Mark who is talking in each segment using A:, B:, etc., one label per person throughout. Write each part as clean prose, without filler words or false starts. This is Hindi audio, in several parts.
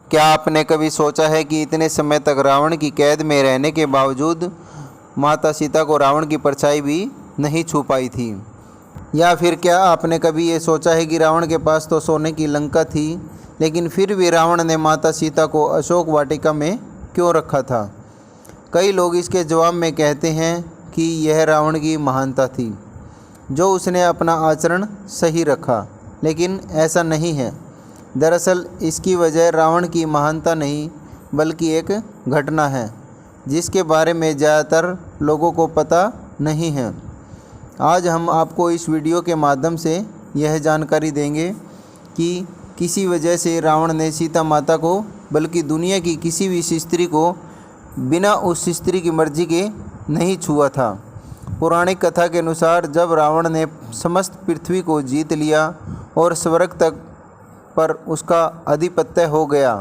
A: क्या आपने कभी सोचा है कि इतने समय तक रावण की कैद में रहने के बावजूद माता सीता को रावण की परछाई भी नहीं छू पाई थी? या फिर क्या आपने कभी ये सोचा है कि रावण के पास तो सोने की लंका थी, लेकिन फिर भी रावण ने माता सीता को अशोक वाटिका में क्यों रखा था? कई लोग इसके जवाब में कहते हैं कि यह रावण की महानता थी, जो उसने अपना आचरण सही रखा, लेकिन ऐसा नहीं है। दरअसल इसकी वजह रावण की महानता नहीं, बल्कि एक घटना है जिसके बारे में ज़्यादातर लोगों को पता नहीं है। आज हम आपको इस वीडियो के माध्यम से यह जानकारी देंगे कि किसी वजह से रावण ने सीता माता को, बल्कि दुनिया की किसी भी स्त्री को बिना उस स्त्री की मर्जी के नहीं छुआ था। पौराणिक कथा के अनुसार जब रावण ने समस्त पृथ्वी को जीत लिया और स्वर्ग तक पर उसका आधिपत्य हो गया,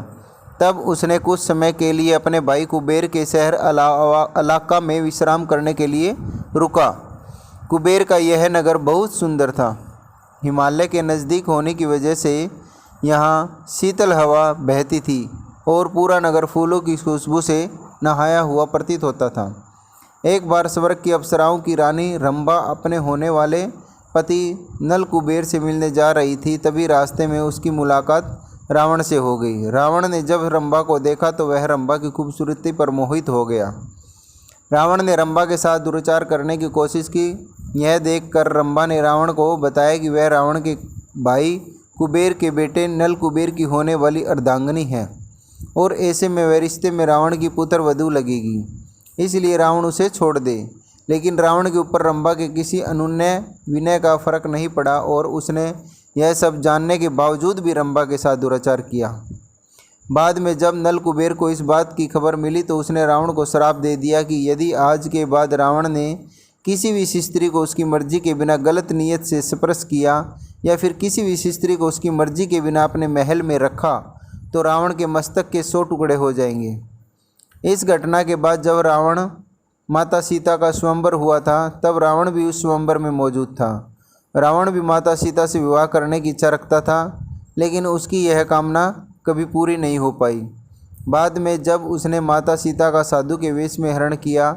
A: तब उसने कुछ समय के लिए अपने भाई कुबेर के शहर अलाका में विश्राम करने के लिए रुका। कुबेर का यह नगर बहुत सुंदर था। हिमालय के नज़दीक होने की वजह से यहाँ शीतल हवा बहती थी और पूरा नगर फूलों की खुशबू से नहाया हुआ प्रतीत होता था। एक बार स्वर्ग की अप्सराओं की रानी रंभा अपने होने वाले पति नल कुबेर से मिलने जा रही थी। तभी रास्ते में उसकी मुलाकात रावण से हो गई। रावण ने जब रंभा को देखा तो वह रंभा की खूबसूरती पर मोहित हो गया। रावण ने रंभा के साथ दुराचार करने की कोशिश की। यह देखकर रंभा ने रावण को बताया कि वह रावण के भाई कुबेर के बेटे नल कुबेर की होने वाली अर्धांगिनी है और ऐसे में वह रिश्ते में रावण की पुत्र वधू लगेगी, इसलिए रावण उसे छोड़ दे। लेकिन रावण के ऊपर रंभा के किसी अनुनय विनय का फर्क नहीं पड़ा और उसने यह सब जानने के बावजूद भी रंभा के साथ दुराचार किया। बाद में जब नल कुबेर को इस बात की खबर मिली तो उसने रावण को श्राप दे दिया कि यदि आज के बाद रावण ने किसी भी स्त्री को उसकी मर्जी के बिना गलत नीयत से स्पर्श किया या फिर किसी भी स्त्री को उसकी मर्जी के बिना अपने महल में रखा तो रावण के मस्तक के 100 टुकड़े हो जाएंगे। इस घटना के बाद जब रावण माता सीता का स्वयंवर हुआ था, तब रावण भी उस स्वयंवर में मौजूद था। रावण भी माता सीता से विवाह करने की इच्छा रखता था, लेकिन उसकी यह कामना कभी पूरी नहीं हो पाई। बाद में जब उसने माता सीता का साधु के वेश में हरण किया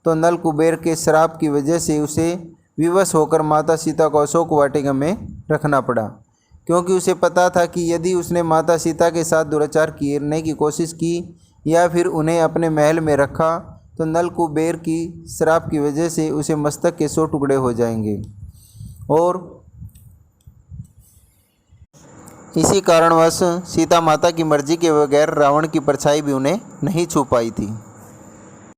A: तो नल कुबेर के श्राप की वजह से उसे विवश होकर माता सीता को अशोक वाटिका में रखना पड़ा, क्योंकि उसे पता था कि यदि उसने माता सीता के साथ दुराचार करने की कोशिश की या फिर उन्हें अपने महल में रखा तो नल कुबेर की श्राप की वजह से उसे मस्तक के 100 टुकड़े हो जाएंगे और इसी कारणवश सीता माता की मर्जी के बगैर रावण की परछाई भी उन्हें नहीं छू पाई थी।